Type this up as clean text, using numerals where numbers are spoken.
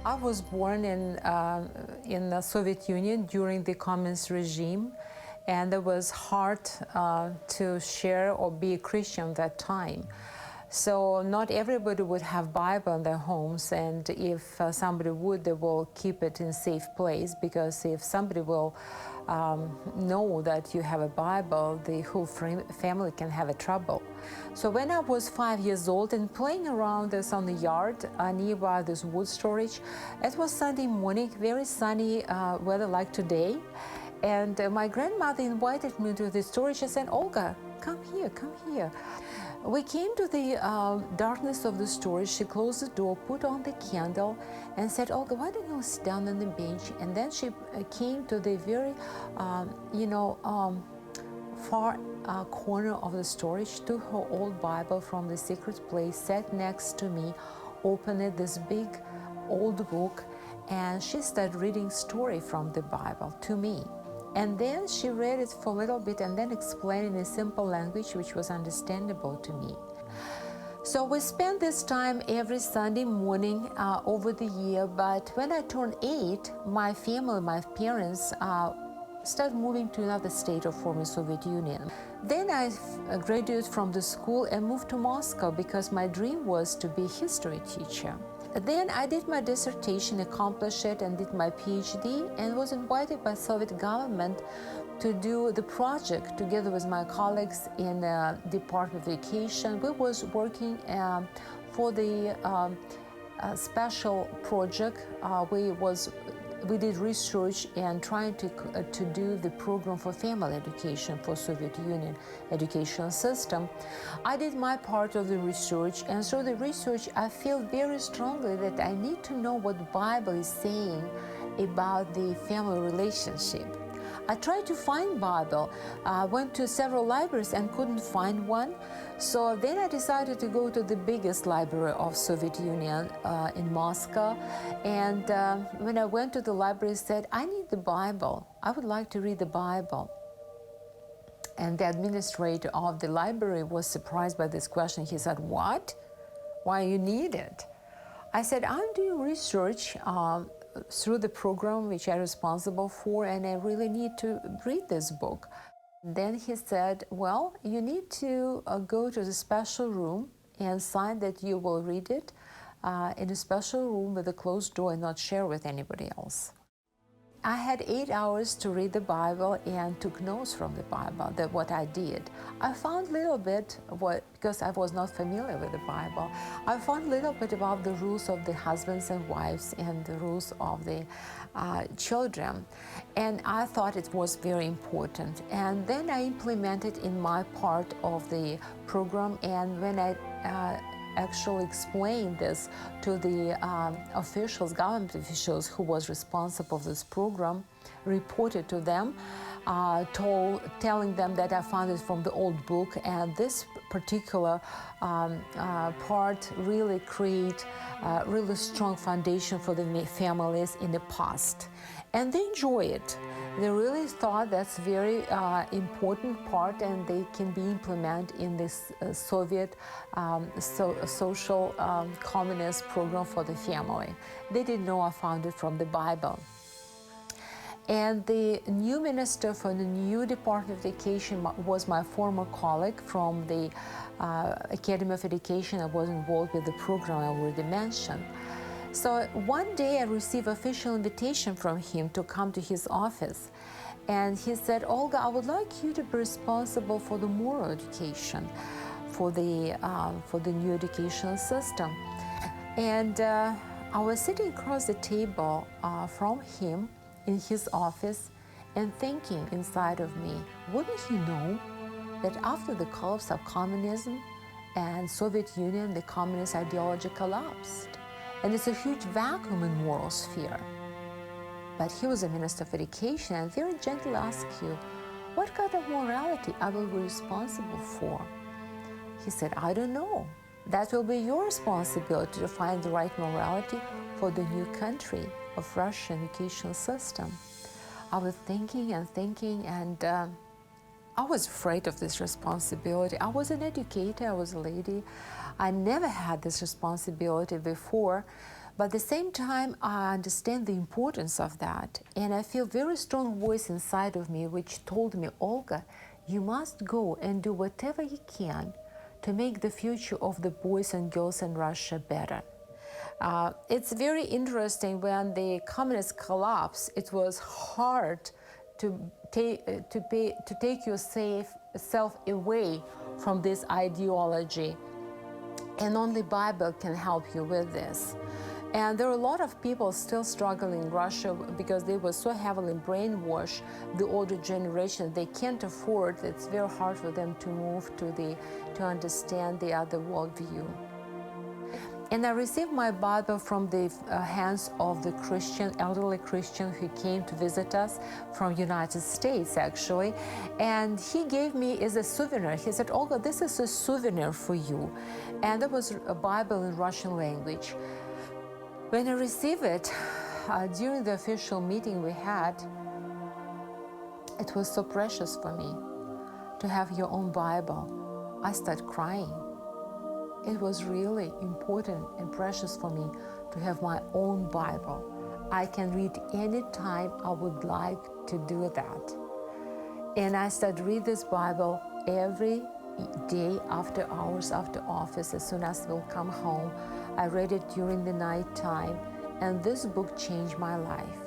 I was born in the Soviet Union during the communist regime, and it was hard to share or be a Christian at that time. So not everybody would have Bible in their homes, and if somebody would, they will keep it in a safe place, because if somebody will know that you have a Bible, the whole family can have a trouble. So when I was 5 years old and playing around this on the yard nearby this wood storage, it was Sunday morning, very sunny weather like today, and my grandmother invited me to the storage and said, "Olga, come here, come here." We came to the darkness of the storage. She closed the door, put on the candle, and said, "Olga, why don't you sit down on the bench?" And then she came to the very, far corner of the storage, took her old Bible from the secret place, sat next to me, opened this big old book, and she started reading story from the Bible to me. And then she read it for a little bit and then explained in a simple language which was understandable to me. So we spent this time every Sunday morning over the year, but when I turned 8, my family, my parents, started moving to another state of former Soviet Union. Then I graduated from the school and moved to Moscow because my dream was to be a history teacher. Then I did my dissertation, accomplished it, and did my PhD, and was invited by Soviet government to do the project together with my colleagues in the Department of Education. We was working for the special project. We did research and trying to do the program for family education for Soviet Union educational system. I did my part of the research, and through the research I feel very strongly that I need to know what the Bible is saying about the family relationship. I tried to find Bible, went to several libraries and couldn't find one. So then I decided to go to the biggest library of Soviet Union in Moscow. And when I went to the library, I said, "I need the Bible. I would like to read the Bible." And the administrator of the library was surprised by this question. He said, "What? Why you need it?" I said, "I'm doing research through the program which I'm responsible for, and I really need to read this book." Then he said, "Well, you need to go to the special room and sign that you will read it in a special room with a closed door and not share with anybody else." I had 8 hours to read the Bible and took notes from the Bible, that what I did. I found a little bit, because I was not familiar with the Bible, I found a little bit about the rules of the husbands and wives and the rules of the children. And I thought it was very important. And then I implemented in my part of the program, and when I actually explained this to the officials, government officials who was responsible for this program, reported to them, telling them that I found it from the old book, and this particular part really create a really strong foundation for the families in the past. And they enjoy it. They really thought that's very important part, and they can be implemented in this Soviet social communist program for the family. They didn't know I found it from the Bible. And the new minister for the new Department of Education was my former colleague from the Academy of Education. I was involved with the program I already mentioned. So one day I received official invitation from him to come to his office. And he said, "Olga, I would like you to be responsible for the moral education for the new educational system." And I was sitting across the table from him in his office and thinking inside of me, wouldn't he know that after the collapse of communism and Soviet Union, the communist ideology collapsed? And it's a huge vacuum in moral sphere. But he was a minister of education and very gently asked you, what kind of morality I will be responsible for? He said, "I don't know. That will be your responsibility to find the right morality for the new country of Russian educational system." I was thinking and thinking, and I was afraid of this responsibility. I was an educator, I was a lady. I never had this responsibility before, But at the same time, I understand the importance of that. And I feel very strong voice inside of me which told me, Olga, you must go and do whatever you can to make the future of the boys and girls in Russia better. It's very interesting when the communists collapsed, it was hard to take yourself away from this ideology. And only Bible can help you with this. And there are a lot of people still struggling in Russia because they were so heavily brainwashed, the older generation, they can't afford, it's very hard for them to move to understand the other worldview. And I received my Bible from the hands of the elderly Christian who came to visit us from United States, actually. And he gave me as a souvenir. He said, Olga, this is a souvenir for you. And there was a Bible in Russian language. When I received it, during the official meeting we had, it was so precious for me to have your own Bible. I started crying. It was really important and precious for me to have my own Bible. I can read any time I would like to do that. And I started read this Bible every day after hours after office. As soon as we'll come home, I read it during the night time, and this book changed my life.